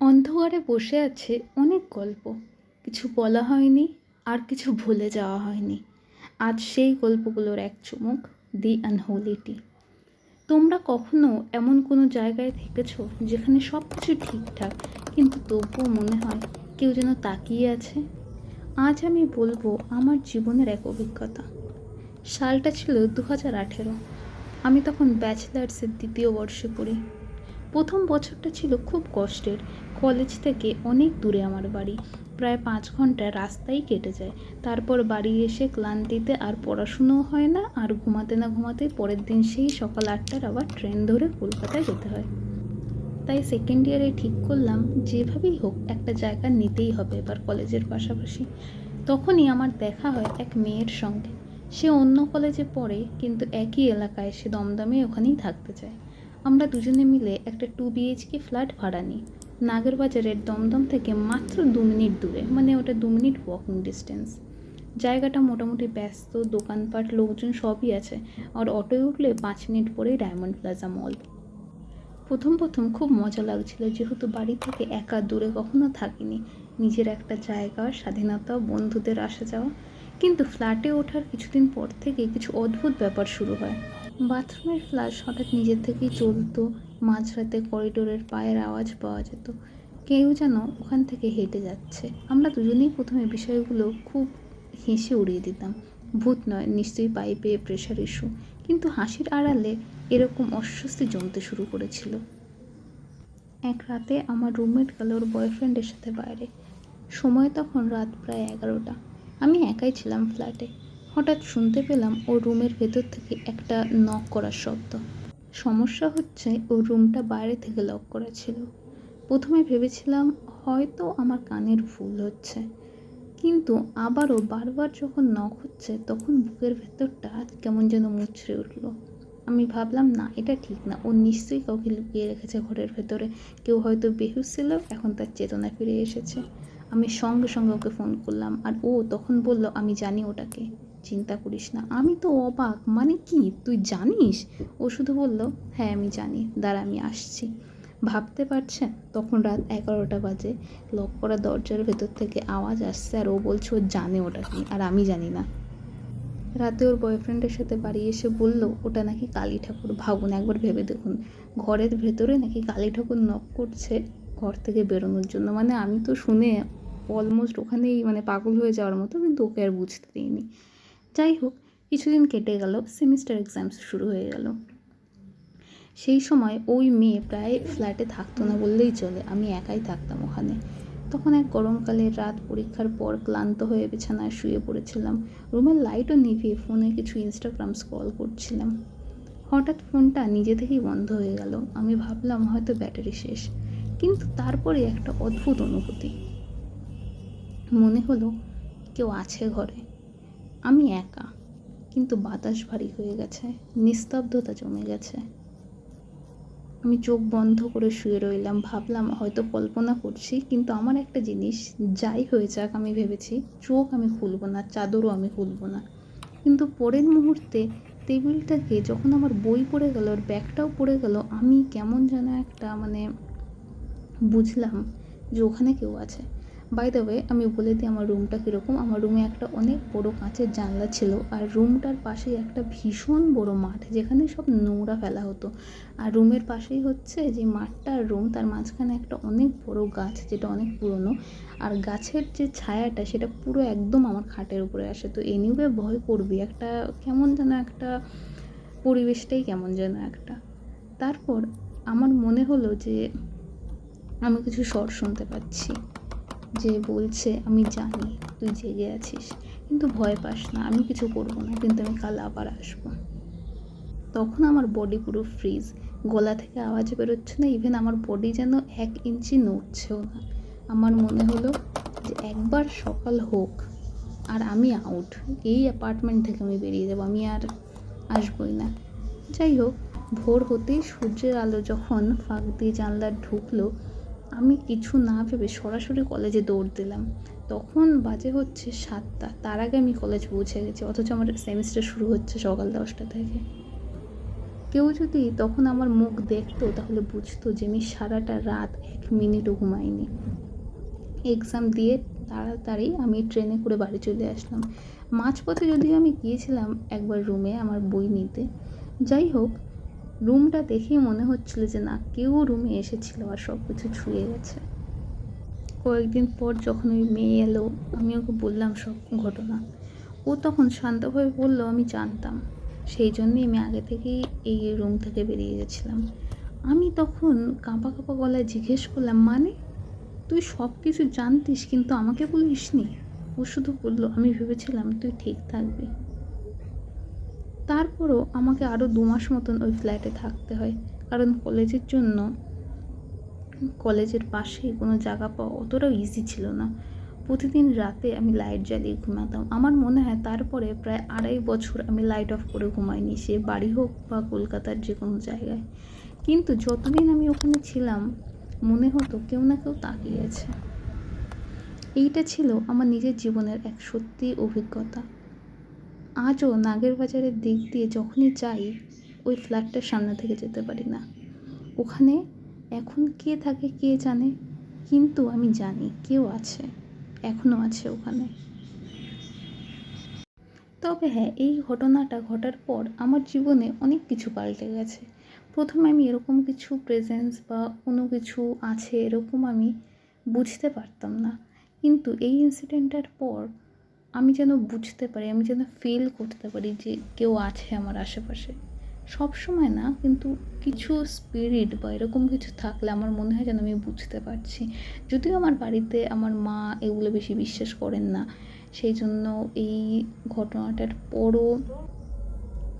অন্ধকারে বসে আছে অনেক গল্প, কিছু বলা হয়নি আর কিছু ভুলে যাওয়া হয়নি। আজ সেই গল্পগুলোর এক চুমুক, দি আনহোলি টি। তোমরা কখনো এমন কোনো জায়গায় থেকেছো যেখানে সব কিছু ঠিকঠাক, কিন্তু তবুও মনে হয় কেউ যেন তাকিয়ে আছে? আজ আমি বলবো আমার জীবনের এক অভিজ্ঞতা। সালটা ছিল 2018। আমি তখন ব্যাচেলার্সের দ্বিতীয় বর্ষে পড়ি। প্রথম বছরটা ছিল খুব কষ্টের। কলেজ থেকে অনেক দূরে আমার বাড়ি, প্রায় 5 ঘন্টা রাস্তায় কেটে যায়। তারপর বাড়ি এসে ক্লান্তিতে আর পড়াশুনোও হয় না, আর ঘুমাতে না ঘুমাতেই পরের দিন সেই সকাল 8টার আবার ট্রেন ধরে কলকাতায় যেতে হয়। তাই সেকেন্ড ইয়ারে ঠিক করলাম যেভাবেই হোক একটা জায়গা নিতেই হবে এবার কলেজের পাশাপাশি। তখনই আমার দেখা হয় এক মেয়ের সঙ্গে। সে অন্য কলেজে পড়ে, কিন্তু একই এলাকায়, সে দমদমে ওখানেই থাকতে চায়। আমরা দুজনে মিলে একটা 2 BHK ফ্ল্যাট ভাড়া নিই, নাগেরবাজারের দমদম থেকে মাত্র 2 মিনিট দূরে, মানে ওটা 2 মিনিট ওয়াকিং ডিস্টেন্স। জায়গাটা মোটামুটি ব্যস্ত, দোকানপাট, লোকজন সবই আছে, আর অটোয় উঠলে 5 মিনিট পরেই ডায়মন্ড প্লাজা মল। প্রথম প্রথম খুব মজা লাগছিল, যেহেতু বাড়ি থেকে একা দূরে কখনো থাকিনি। নিজের একটা জায়গা, স্বাধীনতা, বন্ধুদের আসা যাওয়া। কিন্তু ফ্ল্যাটে ওঠার কিছুদিন পর থেকে কিছু অদ্ভুত ব্যাপার শুরু হয়। বাথরুমের ফ্লাশ হঠাৎ নিজের থেকেই চলতো, মাঝরাতে করিডোরের পায়ের আওয়াজ পাওয়া যেত, কেউ যেন ওখান থেকে হেঁটে যাচ্ছে। আমরা দুজনেই প্রথমে বিষয়গুলো খুব হেসে উড়িয়ে দিতাম। ভূত নয়, নিশ্চয়ই পাইপে প্রেশার ইস্যু। কিন্তু হাসির আড়ালে এরকম অস্বস্তি জমতে শুরু করেছিল। এক রাতে আমার রুমমেট গেল ওর বয়ফ্রেন্ডের সাথে বাইরে। সময় তখন রাত প্রায় 11টা। আমি একাই ছিলাম ফ্ল্যাটে। হঠাৎ শুনতে পেলাম ওর রুমের ভেতর থেকে একটা নক করার শব্দ। সমস্যা হচ্ছে ওর রুমটা বাইরে থেকে লক করা ছিল। প্রথমে ভেবেছিলাম হয়তো আমার কানের ভুল হচ্ছে, কিন্তু আবারও বারবার যখন নক হচ্ছে তখন বুকের ভেতরটা কেমন যেন মুচড়ে উঠল। আমি ভাবলাম, না, এটা ঠিক না, ও নিশ্চয়ই কাউকে লুকিয়ে রেখেছে ঘরের ভেতরে। কেউ হয়তো বেহুশ ছিল, এখন তার চেতনা ফিরে এসেছে। আমি সঙ্গে সঙ্গে ওকে ফোন করলাম, আর ও তখন বলল, আমি জানি ওটাকে, চিন্তা করিস না। আমি তো অবাক, মানে কি, তুই জানিস? ও শুধু বলল, হ্যাঁ আমি জানি, দাঁড়া আমি আসছি। ভাবতে পারছেন, তখন রাত 11টা বাজে, লক করা দরজার ভেতর থেকে আওয়াজ আসছে, আর ও বলছে ও জানে ওটা কি, আর আমি জানি না। রাতে ওর বয়ফ্রেন্ডের সাথে বাড়ি এসে বলল ওটা নাকি কালী ঠাকুর। ভাবুন, একবার ভেবে দেখুন, ঘরের ভেতরে নাকি কালী ঠাকুর নক করছে ঘর থেকে বেরোনোর জন্য। মানে আমি তো শুনে অলমোস্ট ওখানেই মানে পাগল হয়ে যাওয়ার মতো, কিন্তু ওকে আর বুঝতে দিইনি। যাই হোক, কিছুদিন কেটে গেল, সেমিস্টার এক্সামস শুরু হয়ে গেল। সেই সময় ওই মেয়ে প্রায় ফ্ল্যাটে থাকতো না বললেই চলে, আমি একাই থাকতাম ওখানে। তখন এক গরমকালের রাত, পরীক্ষার পর ক্লান্ত হয়ে বিছানায় শুয়ে পড়েছিলাম। রুমের লাইটও নিভিয়ে ফোনে কিছু ইনস্টাগ্রাম স্ক্রল করছিলাম। হঠাৎ ফোনটা নিজে থেকেই বন্ধ হয়ে গেল। আমি ভাবলাম হয়তো ব্যাটারি শেষ, কিন্তু তারপরে একটা অদ্ভুত অনুভূতি। মনে হলো কেউ আছে ঘরে। আমি একা, কিন্তু বাতাস ভারী হয়ে গেছে, নিস্তব্ধতা জমে গেছে। আমি চোখ বন্ধ করে শুয়ে রইলাম, ভাবলাম হয়তো কল্পনা করছি, কিন্তু আমার একটা জিনিস, যাই হয়ে যাক, আমি ভেবেছি চোখ আমি খুলব না, চাদরও আমি খুলব না। কিন্তু পরের মুহূর্তে টেবিলটাকে যখন আমার বই পড়ে গেল, আর ব্যাগটাও পড়ে গেল, আমি কেমন যেন একটা বুঝলাম যে ওখানে কেউ আছে। বাই দ্য ওয়ে, আমি বলে দিই আমার রুমটা কীরকম। আমার রুমে একটা অনেক বড় কাঁচের জানলা ছিল, আর রুমটার পাশেই একটা ভীষণ বড় মাঠ, যেখানে সব নোংরা ফেলা হতো। আর রুমের পাশেই হচ্ছে যে মাঠটা আর রুম, তার মাঝখানে একটা অনেক বড় গাছ, যেটা অনেক পুরনো। আর গাছের যে ছায়াটা সেটা পুরো একদম আমার খাটের উপরে আসে। তো এনিওয়ে ভয় করবি, একটা কেমন যেন একটা পরিবেশটাই কেমন যেন একটা। তারপর আমার মনে হলো যে আমি কিছু স্বর শুনতে পাচ্ছি, যে বলছে, আমি জানি তুই জেগে আছিস, কিন্তু ভয় পাস না, আমি কিছু করবো না, কিন্তু আমি কাল আবার আসবো। তখন আমার বডি পুরো ফ্রিজ, গলা থেকে আওয়াজ বেরোচ্ছে না, ইভেন আমার বডি যেন 1 ইঞ্চি নড়ছেও না। আমার মনে হলো যে একবার সকাল হোক আর আমি আউট, এই অ্যাপার্টমেন্ট থেকে আমি বেরিয়ে যাবো, আমি আর আসবই না। যাই হোক, ভোর হতেই সূর্যের আলো যখন ফাঁক দিয়ে জানলার ঢুকলো, আমি কিছু না ভেবে সরাসরি কলেজে দৌড় দিলাম। তখন বাজে হচ্ছে 7টা, তার আগে আমি কলেজ পৌঁছে গেছি, অথচ আমার সেমিস্টার শুরু হচ্ছে সকাল 10টা থেকে। কেউ যদি তখন আমার মুখ দেখতো তাহলে বুঝতো যে আমি সারাটা রাত 1 মিনিটও ঘুমাইনি। এক্সাম দিয়ে তাড়াতাড়ি আমি ট্রেনে করে বাড়ি চলে আসলাম। মাঝপথে যদিও আমি গিয়েছিলাম একবার রুমে আমার বই নিতে। যাই হোক, রুমটা দেখেই মনে হচ্ছিল যে না, কেউ রুমে এসেছিল আর সব কিছু ছুঁয়ে গেছে। কয়েকদিন পর যখন ওই মেয়ে এলো, আমি ওকে বললাম সব ঘটনা। ও তখন শান্তভাবে বলল, আমি জানতাম, সেই জন্যই আমি আগে থেকেই এই রুম থেকে বেরিয়ে গেছিলাম। আমি তখন কাঁপা কাঁপা গলায় জিজ্ঞেস করলাম, মানে তুই সব কিছু জানতিস কিন্তু আমাকে বলিসনি? ও শুধু বলল, আমি ভেবেছিলাম তুই ঠিক থাকবি। তারপরও আমাকে আরও 2 মাস মতন ওই ফ্ল্যাটে থাকতে হয়, কারণ কলেজের জন্য কলেজের পাশে কোনো জায়গা পাওয়া অতটাও ইজি ছিল না। প্রতিদিন রাতে আমি লাইট জ্বালিয়ে ঘুমাতাম। আমার মনে হয় তারপরে প্রায় 2.5 বছর আমি লাইট অফ করে ঘুমাইনি, সে বাড়ি হোক বা কলকাতার যে কোনো জায়গায়। কিন্তু যতদিন আমি ওখানে ছিলাম মনে হতো কেউ না কেউ তাকিয়ে আছে। এইটা ছিল আমার নিজের জীবনের এক সত্যি অভিজ্ঞতা। আজও নাগের বাজারের দিক দিয়ে যখনই যাই ওই ফ্ল্যাটটার সামনে থেকে যেতে পারি না। ওখানে এখন কে থাকে কে জানে, কিন্তু আমি জানি কেউ আছে, এখনও আছে ওখানে। তবে হ্যাঁ, এই ঘটনাটা ঘটার পর আমার জীবনে অনেক কিছু পাল্টে গেছে। প্রথমে আমি এরকম কিছু প্রেজেন্স বা কোনো কিছু আছে এরকম আমি বুঝতে পারতাম না, কিন্তু এই ইনসিডেন্টটার পর আমি যেন বুঝতে পারি, আমি যেন ফিল করতে পারি যে কেউ আছে আমার আশেপাশে। সব সময় না, কিন্তু কিছু স্পিরিট বা এরকম কিছু থাকলে আমার মনে হয় যেন আমি বুঝতে পারছি। যদিও আমার বাড়িতে আমার মা এগুলো বেশি বিশ্বাস করেন না, সেই জন্য এই ঘটনাটার পরও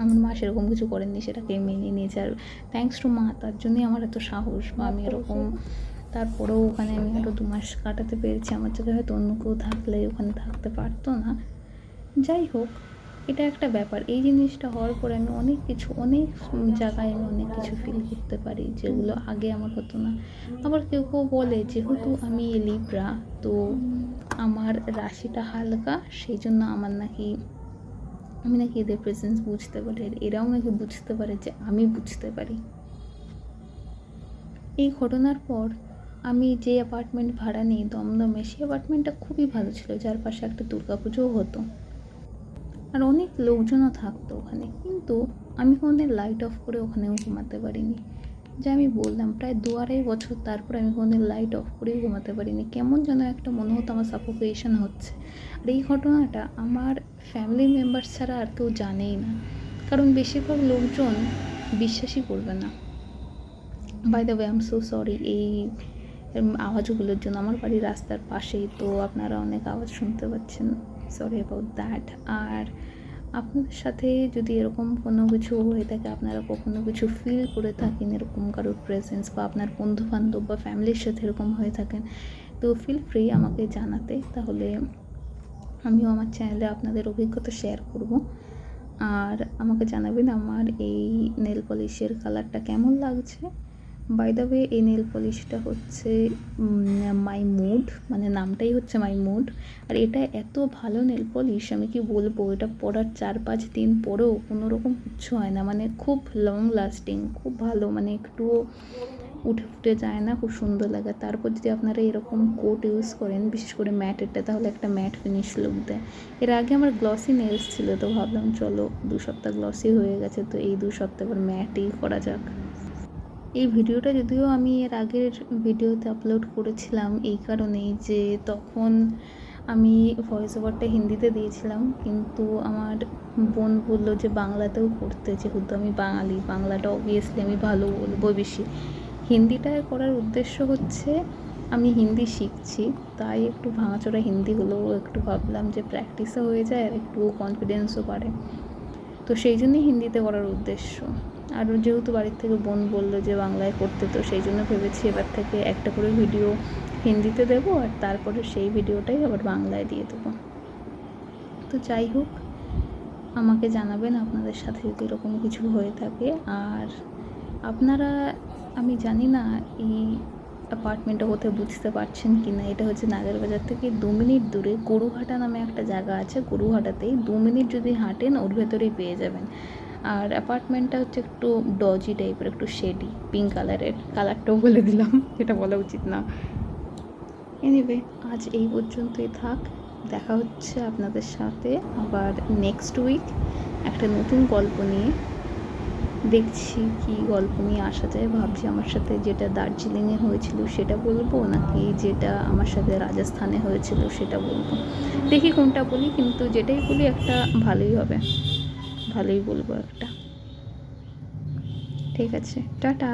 আমার মা সেরকম কিছু করেননি, সেটাকে মেনে নিয়েছে। আর থ্যাঙ্কস টু মা, তার জন্যই আমার এত সাহস বা আমি এরকম, তারপরেও ওখানে আমি আরও 2 মাস কাটাতে পেরেছি। আমার জায়গায় হয়তো অন্য কেউ থাকলে ওখানে থাকতে পারতো না। যাই হোক, এটা একটা ব্যাপার। এই জিনিসটা হওয়ার পরে আমি অনেক কিছু, অনেক জায়গায় আমি অনেক কিছু ফিল করতে পারি যেগুলো আগে আমার হতো না। আবার কেউ কেউ বলে যেহেতু আমি লিব্রা, তো আমার রাশিটা হালকা, সেই জন্য আমি নাকি এদের প্রেজেন্স বুঝতে পারি, এরাও নাকি বুঝতে পারে যে আমি বুঝতে পারি। এই ঘটনার পর আমি যে অ্যাপার্টমেন্ট ভাড়া নিই দমদমে, সেই অ্যাপার্টমেন্টটা খুবই ভালো ছিল, যার পাশে একটা দুর্গাপুজোও হতো আর অনেক লোকজনও থাকতো ওখানে। কিন্তু আমি কোনোদিন লাইট অফ করে ওখানেও ঘুমাতে পারিনি। যে আমি বললাম প্রায় 2-2.5 বছর তারপর আমি কোনোদিন লাইট অফ করেও ঘুমাতে পারিনি। কেমন যেন একটা মনে হতো আমার সাফোকেশন হচ্ছে। আর এই ঘটনাটা আমার ফ্যামিলি মেম্বার্স ছাড়া আর কেউ জানেই না, কারণ বেশিরভাগ লোকজন বিশ্বাসই করবে না। By the way, I am so sorry এই আওয়াজগুলোর জন্য। আমার বাড়ি রাস্তার পাশেই, তো আপনারা অনেক আওয়াজ শুনতে পাচ্ছেন, সরি অ্যাবাউট দ্যাট। আর আপনাদের সাথে যদি এরকম কোনো কিছু হয়ে থাকে, আপনারা কখনো কিছু ফিল করে থাকেন এরকম কারোর প্রেজেন্স, বা আপনার বন্ধুবান্ধব বা ফ্যামিলির সাথে এরকম হয়ে থাকেন, তো ফিল ফ্রি আমাকে জানাতে। তাহলে আমিও আমার চ্যানেলে আপনাদের অভিজ্ঞতা শেয়ার করব। আর আমাকে জানাবেন আমার এই নেল পলিশের কালারটা কেমন লাগছে। বাই দ্য ওয়ে, এই নেল পলিশটা হচ্ছে মাই মুড, মানে নামটাই হচ্ছে মাই মুড। আর এটা এত ভালো নেল পলিশ, আমি কি বলবো, এটা পরার 4-5 দিন পরেও কোনো রকম কিচ্ছু হয় না, মানে খুব লং লাস্টিং, খুব ভালো, মানে একটুও উঠে ফুটে যায় না, খুব সুন্দর লাগে। তারপর যদি আপনারা এরকম কোট ইউজ করেন, বিশেষ করে ম্যাটেরটা, তাহলে একটা ম্যাট ফিনিশ লুক দেয়। এর আগে আমার গ্লসি নেলস ছিল, তো ভাবলাম চলো 2 সপ্তাহ গ্লসি হয়ে গেছে, তো এই 2 সপ্তাহ আবার ম্যাটই করা যাক। এই ভিডিওটা যদিও আমি এর আগের ভিডিওতে আপলোড করেছিলাম এই কারণেই যে তখন আমি ভয়েস ওভারটা হিন্দিতে দিয়েছিলাম, কিন্তু আমার বোন বললো যে বাংলাতেও করতে, যেহেতু আমি বাঙালি, বাংলাটা অবভিয়াসলি আমি ভালো বলবো বেশি। হিন্দিটায় করার উদ্দেশ্য হচ্ছে আমি হিন্দি শিখছি, তাই একটু ভাঙাচোরা হিন্দি হলেও একটু ভাবলাম যে প্র্যাকটিসও হয়ে যায় আর একটু কনফিডেন্সও বাড়ে, তো সেই জন্যই হিন্দিতে করার উদ্দেশ্য। আর যেহেতু বাড়ির থেকে বোন বললো যে বাংলায় করতে, তো সেই জন্য ভেবেছি এবার থেকে একটা করে ভিডিও হিন্দিতে দেবো আর তারপরে সেই ভিডিওটাই আবার বাংলায় দিয়ে দেবো। তো যাই হোক, আমাকে জানাবেন আপনাদের সাথে যদি এরকম কিছু হয়ে থাকে। আর আপনারা, আমি জানি না এই অ্যাপার্টমেন্টটা কোথায় বুঝতে পারছেন কি না, এটা হচ্ছে নাগের বাজার থেকে 2 মিনিট দূরে গরুহাটা নামে একটা জায়গা আছে। গরুহাটাতেই 2 মিনিট যদি হাঁটেন ওর ভেতরেই পেয়ে যাবেন। আর অ্যাপার্টমেন্টটা হচ্ছে একটু ডজি টাইপের, একটু শেডি পিঙ্ক কালারের। কালারটাও বলে দিলাম, যেটা বলা উচিত না। এনিওয়ে, আজ এই পর্যন্তই থাক। দেখা হচ্ছে আপনাদের সাথে আবার নেক্সট উইক একটা নতুন গল্প নিয়ে। দেখছি কি গল্প নিয়ে আসা যায়। ভাবছি আমার সাথে যেটা দার্জিলিংয়ে হয়েছিল সেটা বলবো, নাকি যেটা আমার সাথে রাজস্থানে হয়েছিল সেটা বলবো। দেখি কোনটা বলি, কিন্তু যেটাই বলি একটা ভালোই হবে, ভালোই বলবো একটা। ঠিক আছে, টাটা।